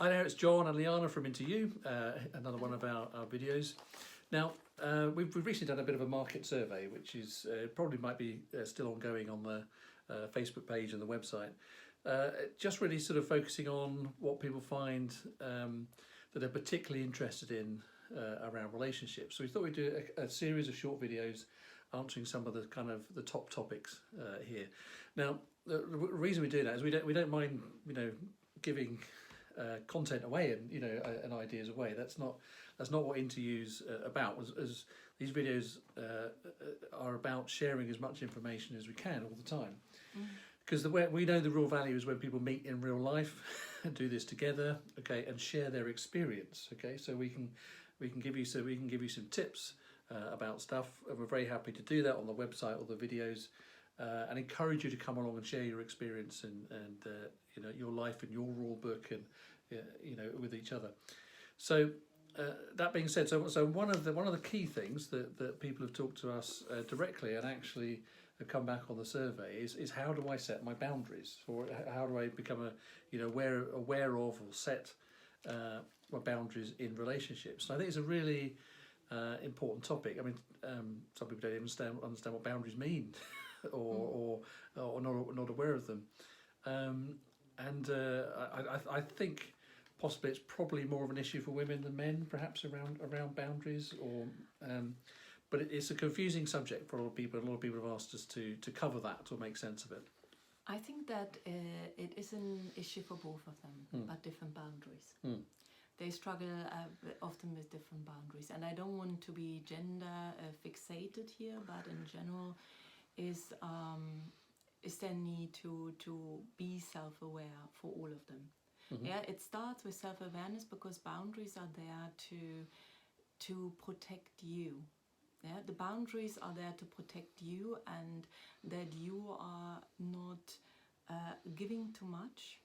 Hi there, it's John and Liana from IntoU, another one of our videos. Now, we've recently done a bit of a market survey, which is probably might be still ongoing on the Facebook page and the website. Just really sort of focusing on what people find that they're particularly interested in around relationships. So we thought we'd do a series of short videos answering some of the kind of the top topics here. Now, the reason we do that is we don't mind giving content away and ideas away. That's not what IntoU's about. As these videos are about sharing as much information as we can all the time. Because we know the real value is when people meet in real life and do this together, okay, and share their experience, okay. So we can give you some tips about stuff, and we're very happy to do that on the website or the videos, and encourage you to come along and share your experience and your life and your rule book and with each other. So that being said, so one of the key things that people have talked to us directly and actually have come back on the survey is how do I set my boundaries, or how do I become aware of or set my boundaries in relationships. And I think it's a really important topic. I mean, some people don't even understand what boundaries mean, or not aware of them. I think possibly it's probably more of an issue for women than men, perhaps around boundaries, but it's a confusing subject for a lot of people. A lot of people have asked us to cover that or make sense of it. I think that it is an issue for both of them, but different boundaries. They struggle often with different boundaries, and I don't want to be gender fixated here, but in general is their need to be self-aware for all of them. Yeah, it starts with self-awareness because boundaries are there to protect you. Yeah, the boundaries are there to protect you, and that you are not giving too much,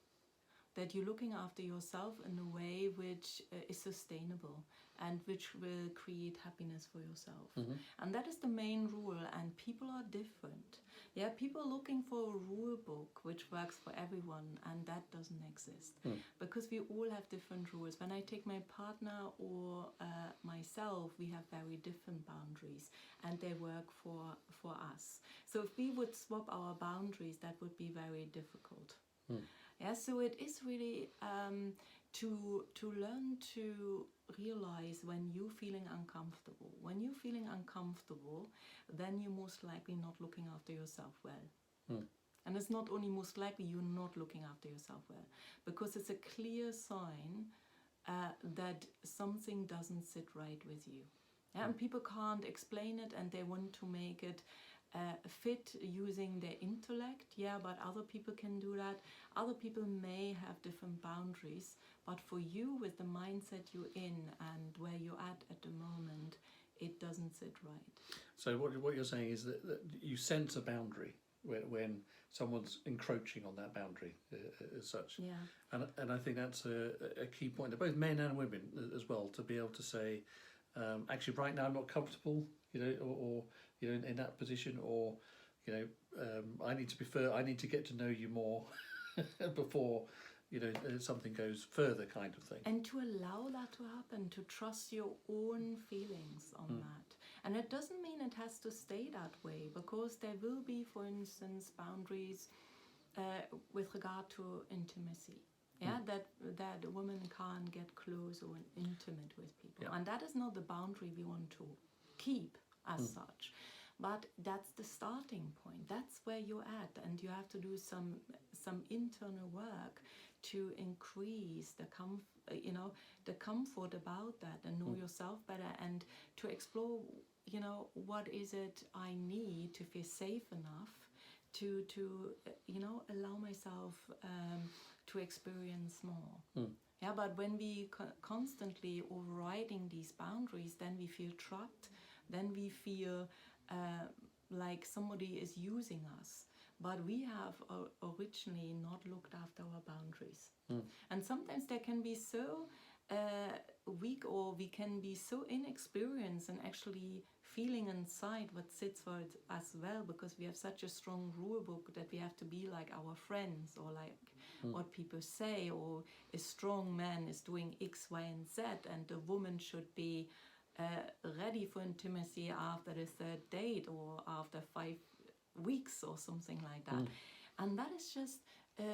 that you're looking after yourself in a way which is sustainable and which will create happiness for yourself. And that is the main rule, and people are different. Yeah, people are looking for a rule book which works for everyone, and that doesn't exist. Because we all have different rules. When I take my partner or myself, we have very different boundaries, and they work for us. So if we would swap our boundaries, that would be very difficult. Yeah, so it is really to learn to realize when you're feeling uncomfortable. When you're feeling uncomfortable, then you're most likely not looking after yourself well. And it's not only most likely, you're not looking after yourself well, because it's a clear sign that something doesn't sit right with you. Yeah, and people can't explain it, and they want to make it fit using their intellect. Yeah, but other people can do that. Other people may have different boundaries, but for you, with the mindset you're in and where you're at the moment, it doesn't sit right. So what you're saying is that you sense a boundary when someone's encroaching on that boundary as such. Yeah. And I think that's a key point to both men and women as well, to be able to say, actually right now I'm not comfortable, or in that position, or I need to get to know you more before something goes further, kind of thing. And to allow that to happen, to trust your own feelings on that. And it doesn't mean it has to stay that way, because there will be, for instance, boundaries with regard to intimacy. Yeah, that a woman can't get close or intimate with people. Yeah. And that is not the boundary we want to keep as such. But that's the starting point. That's where you're at, and you have to do some internal work to increase the comfort about that, and know yourself better, and to explore, what is it I need to feel safe enough to allow myself to experience more. Yeah, but when we constantly overriding these boundaries, then we feel trapped, then we feel like somebody is using us, but we have originally not looked after our boundaries. And sometimes they can be so weak, or we can be so inexperienced in actually feeling inside what sits for us well, because we have such a strong rule book that we have to be like our friends, or like what people say, or a strong man is doing X, Y, and Z, and the woman should be ready for intimacy after the third date or after 5 weeks or something like that. And that is just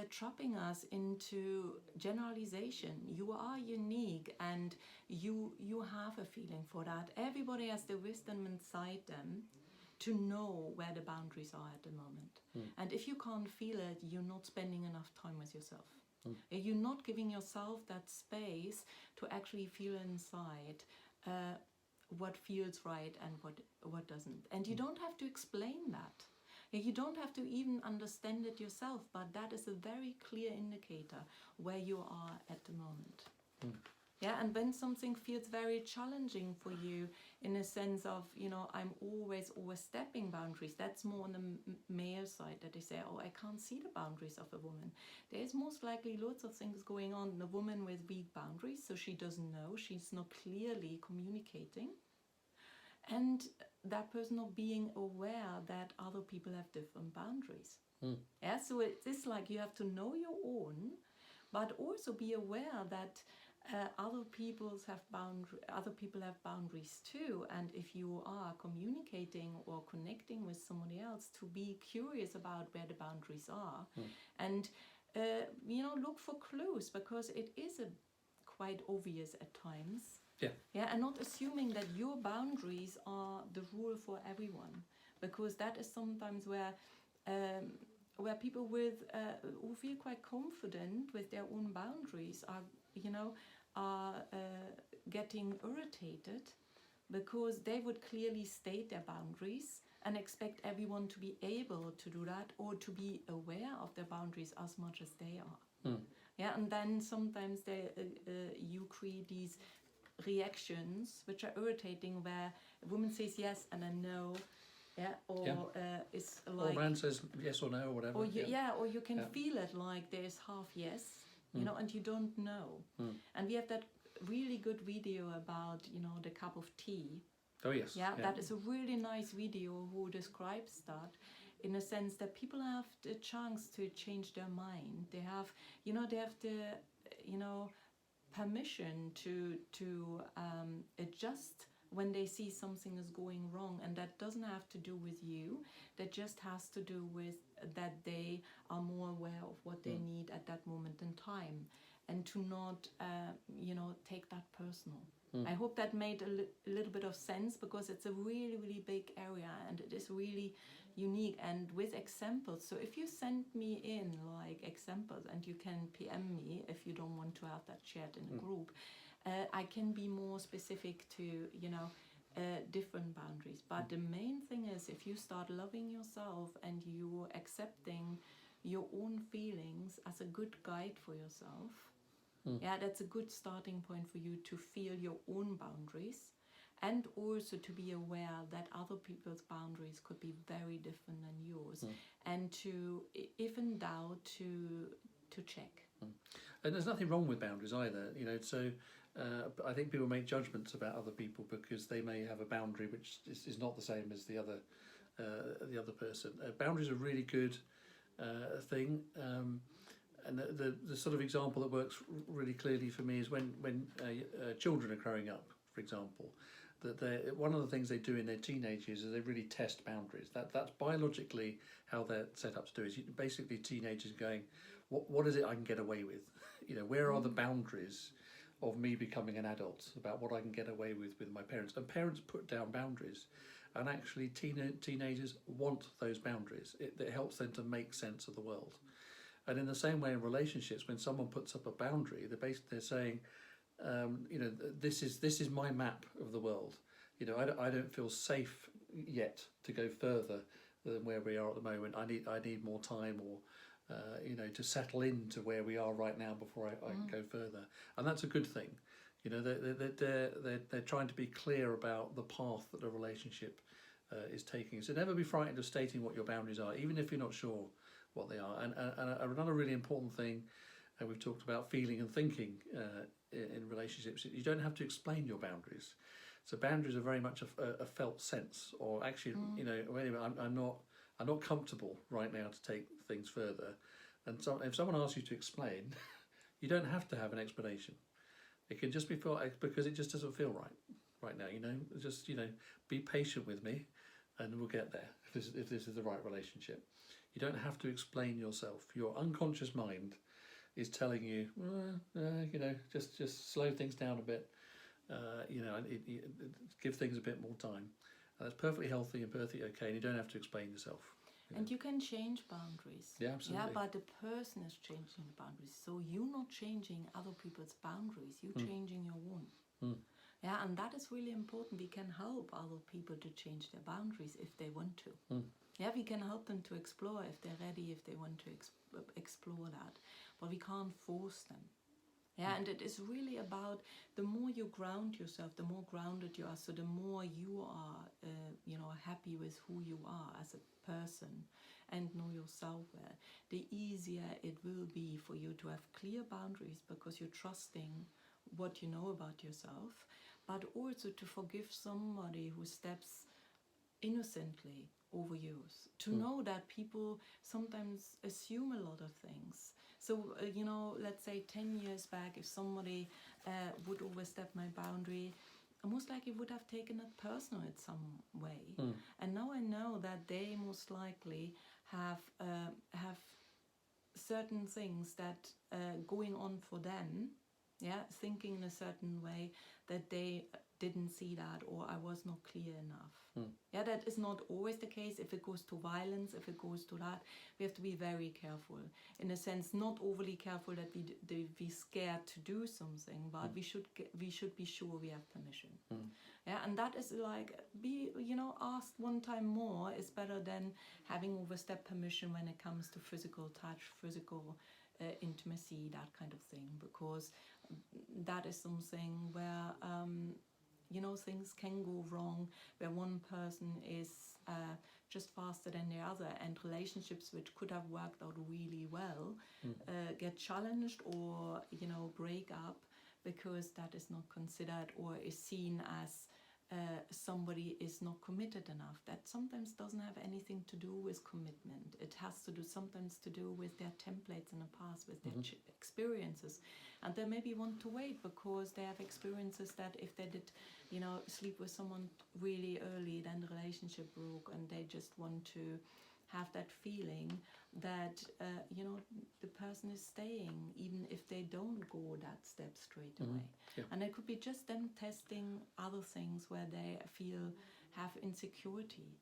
trapping us into generalization. You are unique, and you have a feeling for that. Everybody has the wisdom inside them to know where the boundaries are at the moment. And if you can't feel it, you're not spending enough time with yourself. You're not giving yourself that space to actually feel inside what feels right and what doesn't. And you don't have to explain that. You don't have to even understand it yourself, but that is a very clear indicator where you are at the moment. Yeah, and when something feels very challenging for you, in a sense of, I'm always overstepping boundaries, that's more on the male side, that they say, oh, I can't see the boundaries of a woman. There's most likely lots of things going on in a woman with weak boundaries, so she doesn't know, she's not clearly communicating. And that person not being aware that other people have different boundaries. Yeah, so it's like you have to know your own, but also be aware that other people have boundaries too. And if you are communicating or connecting with somebody else, to be curious about where the boundaries are, and look for clues, because it is quite obvious at times. Yeah, and not assuming that your boundaries are the rule for everyone, because that is sometimes where people who feel quite confident with their own boundaries are getting irritated, because they would clearly state their boundaries and expect everyone to be able to do that, or to be aware of their boundaries as much as they are. Yeah, and then sometimes you create these reactions which are irritating, where a woman says yes and then no, it's like, or a man says yes or no or whatever, or you can feel it like there's half yes, and you don't know. And we have that really good video about the cup of tea. Oh yes. That is a really nice video who describes that, in a sense that people have the chance to change their mind. They have the permission to adjust when they see something is going wrong, and that doesn't have to do with you. That just has to do with that they are more aware of what they need at that moment in time, and to not take that personal. I hope that made a little bit of sense, because it's a really, really big area, and it is really unique, and with examples. So if you send me in like examples, and you can PM me if you don't want to have that shared in a group, I can be more specific to different boundaries. But the main thing is, if you start loving yourself and you accepting your own feelings as a good guide for yourself, that's a good starting point for you to feel your own boundaries, and also to be aware that other people's boundaries could be very different than yours, and to, if in doubt, to check. And there's nothing wrong with boundaries either, so I think people make judgments about other people because they may have a boundary which is not the same as the other person. Boundaries are a really good thing. And the sort of example that works really clearly for me is when children are growing up, for example, that one of the things they do in their teenage years is they really test boundaries. That's biologically how they're set up to do it. Basically, teenagers going, what is it I can get away with? Where are the boundaries of me becoming an adult, about what I can get away with my parents? And parents put down boundaries, and actually teenagers want those boundaries. It helps them to make sense of the world. And in the same way in relationships, when someone puts up a boundary, they're saying, this is my map of the world. I don't feel safe yet to go further than where we are at the moment. I need more time, or to settle into where we are right now before I can go further. And that's a good thing. They're trying to be clear about the path that a relationship is taking. So never be frightened of stating what your boundaries are, even if you're not sure what they are. And another really important thing, and we've talked about feeling and thinking in relationships, you don't have to explain your boundaries. So boundaries are very much a felt sense, or actually, anyway, I'm not comfortable right now to take things further. And so if someone asks you to explain, you don't have to have an explanation. It can just be because it just doesn't feel right now. Just be patient with me, and we'll get there. If this is the right relationship, you don't have to explain yourself. Your unconscious mind is telling you, just slow things down a bit. Give things a bit more time. And that's perfectly healthy and perfectly okay. And you don't have to explain yourself. And you can change boundaries. Yeah, absolutely. Yeah, but the person is changing the boundaries. So you're not changing other people's boundaries. You're changing your own. Yeah, and that is really important. We can help other people to change their boundaries if they want to. Yeah, we can help them to explore if they're ready, if they want to explore that. But we can't force them. Yeah, and it is really about the more you ground yourself, the more grounded you are, so the more you are, happy with who you are as a person and know yourself well, the easier it will be for you to have clear boundaries because you're trusting what you know about yourself, but also to forgive somebody who steps innocently over yours, to know that people sometimes assume a lot of things. So, let's say 10 years back, if somebody would overstep my boundary, most likely would have taken it personal in some way. And now I know that they most likely have certain things that going on for them, thinking in a certain way that they didn't see that or I was not clear enough. Yeah, that is not always the case. If it goes to violence, if it goes to that, we have to be very careful. In a sense, not overly careful that we scared to do something, but we should be sure we have permission. Yeah, and that is like asked one time more is better than having overstepped permission when it comes to physical touch, physical intimacy, that kind of thing, because that is something where things can go wrong, where one person is just faster than the other, and relationships which could have worked out really well get challenged or break up because that is not considered or is seen as somebody is not committed enough. That sometimes doesn't have anything to do with commitment. It has to do sometimes to do with their templates in the past, with their experiences, and they maybe want to wait because they have experiences that if they did sleep with someone really early, then the relationship broke, and they just want to have that feeling that the person is staying even if they don't go that step straight away. And it could be just them testing other things where they have insecurity.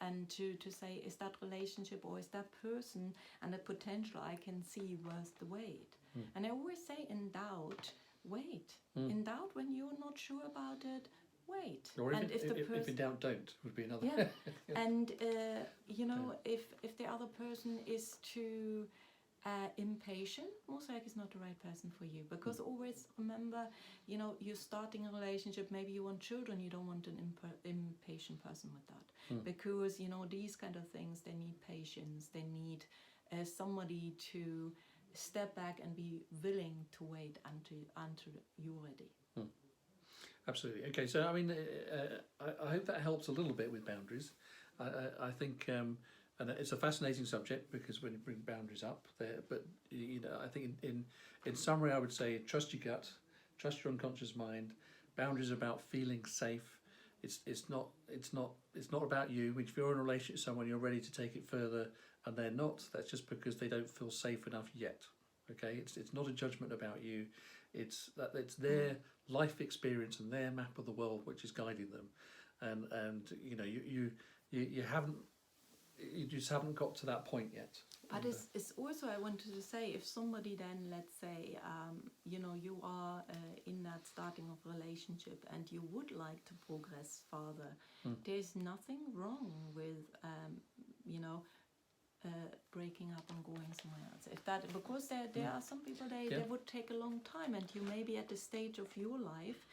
And to say, is that relationship or is that person and the potential I can see worth the wait? And I always say, in doubt, wait. In doubt, when you're not sure about it, wait. Or if in doubt, don't, would be another. Yeah. And if the other person is too impatient, most likely it's not the right person for you. Because always remember, you're starting a relationship, maybe you want children, you don't want an impatient person with that. Because, these kind of things, they need patience, they need somebody to step back and be willing to wait until you're ready. Absolutely. Okay, so I hope that helps a little bit with boundaries. I think, and it's a fascinating subject because when you bring boundaries up there, but I think in summary, I would say trust your gut, trust your unconscious mind. Boundaries are about feeling safe. It's not about you. If you're in a relationship with someone, you're ready to take it further, and they're not. That's just because they don't feel safe enough yet. Okay, it's not a judgment about you. It's their life experience and their map of the world which is guiding them, and you just haven't got to that point yet. But it's also, I wanted to say, if somebody then, let's say, you are in that starting of relationship and you would like to progress further, there's nothing wrong with breaking up and going somewhere else. If that, because there are some people they would take a long time, and you may be at a stage of your life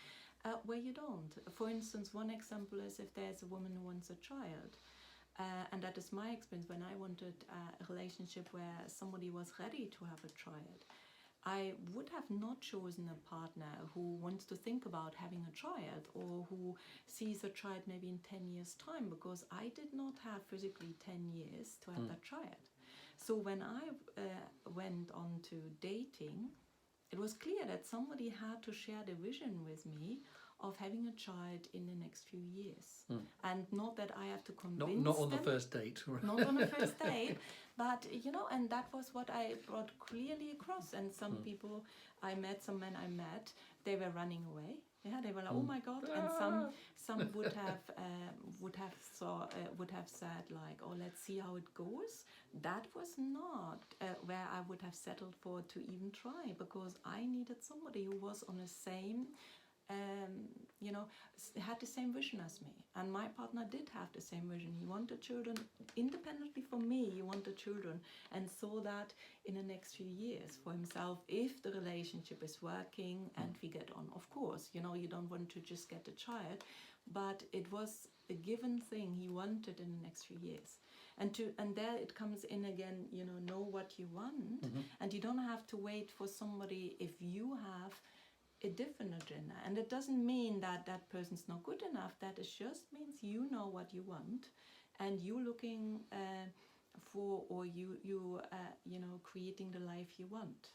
where you don't. For instance, one example is if there's a woman who wants a child, and that is my experience. When I wanted a relationship where somebody was ready to have a child, I would have not chosen a partner who wants to think about having a child or who sees a child maybe in 10 years' time, because I did not have physically 10 years to have that child. So when I went on to dating, it was clear that somebody had to share the vision with me of having a child in the next few years. And not that I have to convince Not on them, the first date. not on the first date, but and that was what I brought clearly across. And some people I met, some men I met, they were running away. Yeah, they were like, oh my God, and some would have said like, oh, let's see how it goes. That was not where I would have settled for to even try, because I needed somebody who was on the same. Had the same vision as me, and my partner did have the same vision. He wanted children independently from me. He wanted children, and saw that in the next few years for himself, if the relationship is working and we get on. Of course, you don't want to just get a child, but it was a given thing he wanted in the next few years. And there it comes in again. Know what you want, and you don't have to wait for somebody if you have a different agenda. And it doesn't mean that that person's not good enough. That it just means you know what you want, and you're looking for, or creating the life you want.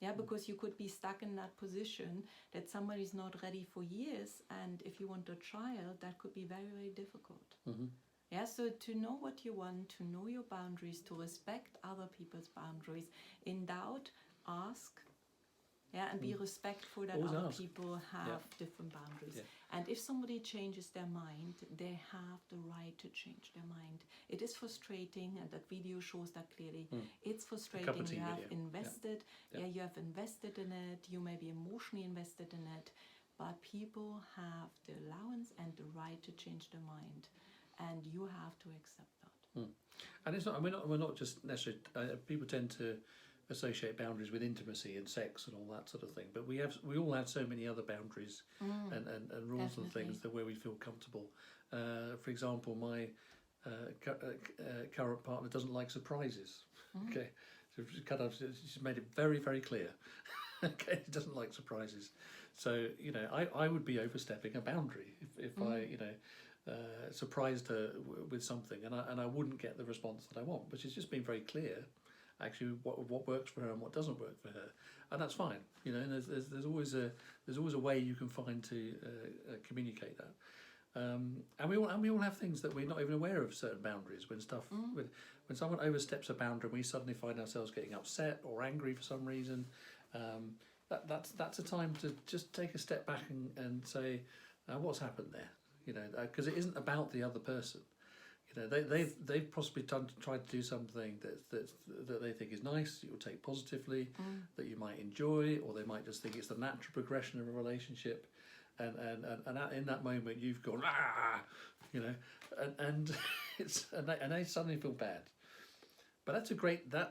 Yeah, because you could be stuck in that position that somebody's not ready for years, and if you want a child, that could be very, very difficult. Yeah, so to know what you want, to know your boundaries, to respect other people's boundaries. In doubt, ask. Yeah, and be respectful that Always other ask. people have different boundaries. And if somebody changes their mind, they have the right to change their mind. It is frustrating, and that video shows that clearly. It's frustrating. You have invested, you have invested in it. You may be emotionally invested in it, but people have the allowance and the right to change their mind, and you have to accept that. And it's not. We're not just necessarily. People tend to associate boundaries with intimacy and sex and all that sort of thing, but we all have so many other boundaries and rules and things that where we feel comfortable. For example, my current partner doesn't like surprises. Okay, so she's made it very, very clear. Okay, she doesn't like surprises. So I would be overstepping a boundary if I surprised her with something, and I wouldn't get the response that I want. But she's just been very clear, actually, what works for her and what doesn't work for her, and that's fine. And there's always a way you can find to communicate that. And we all have things that we're not even aware of, certain boundaries. When someone oversteps a boundary, and we suddenly find ourselves getting upset or angry for some reason. That's a time to just take a step back and say, what's happened there? Because it isn't about the other person. They've possibly tried to do something that they think is nice, you will take positively, that you might enjoy, or they might just think it's the natural progression of a relationship, and in that moment you've gone and they suddenly feel bad. But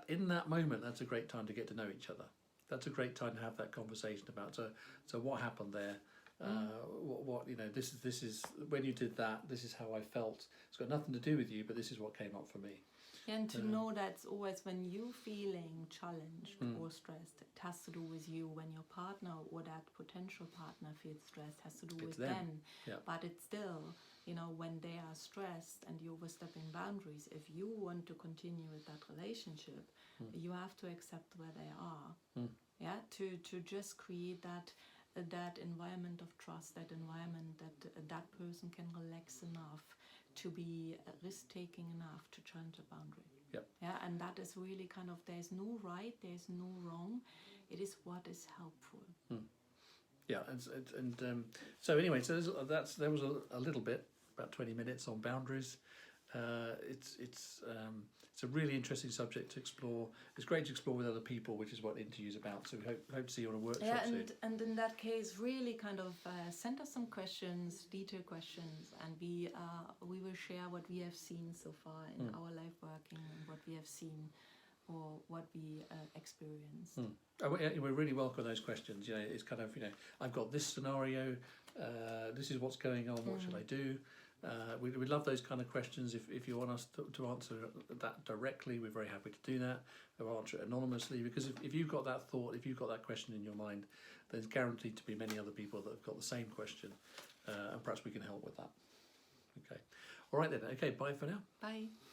in that moment that's a great time to get to know each other. That's a great time to have that conversation about so what happened there. This is when you did that, this is how I felt. It's got nothing to do with you, but this is what came up for me. And to know that's always when you feeling challenged or stressed, it has to do with you. When your partner or that potential partner feels stressed, has to do with them. But it's still, when they are stressed and you're overstepping boundaries, if you want to continue with that relationship, you have to accept where they are. Yeah, to just create that environment of trust, that environment that person can relax enough to be risk-taking enough to challenge a boundary. Yeah, and that is really kind of, there's no right, there's no wrong. It is what is helpful. Yeah, and so anyway, so there was a little bit, about 20 minutes on boundaries. It's a really interesting subject to explore. It's great to explore with other people, which is what IntoU is about. So we hope to see you on a workshop soon. And in that case, really kind of send us some questions, detailed questions, and we will share what we have seen so far in our life working, and what we have seen or what we experienced. We really welcome those questions. It's kind of, I've got this scenario, this is what's going on, what should I do? We love those kind of questions. If you want us to answer that directly, we're very happy to do that. We'll answer it anonymously, because if you've got that thought, if you've got that question in your mind, there's guaranteed to be many other people that have got the same question, and perhaps we can help with that. Okay. All right then. Okay, bye for now. Bye.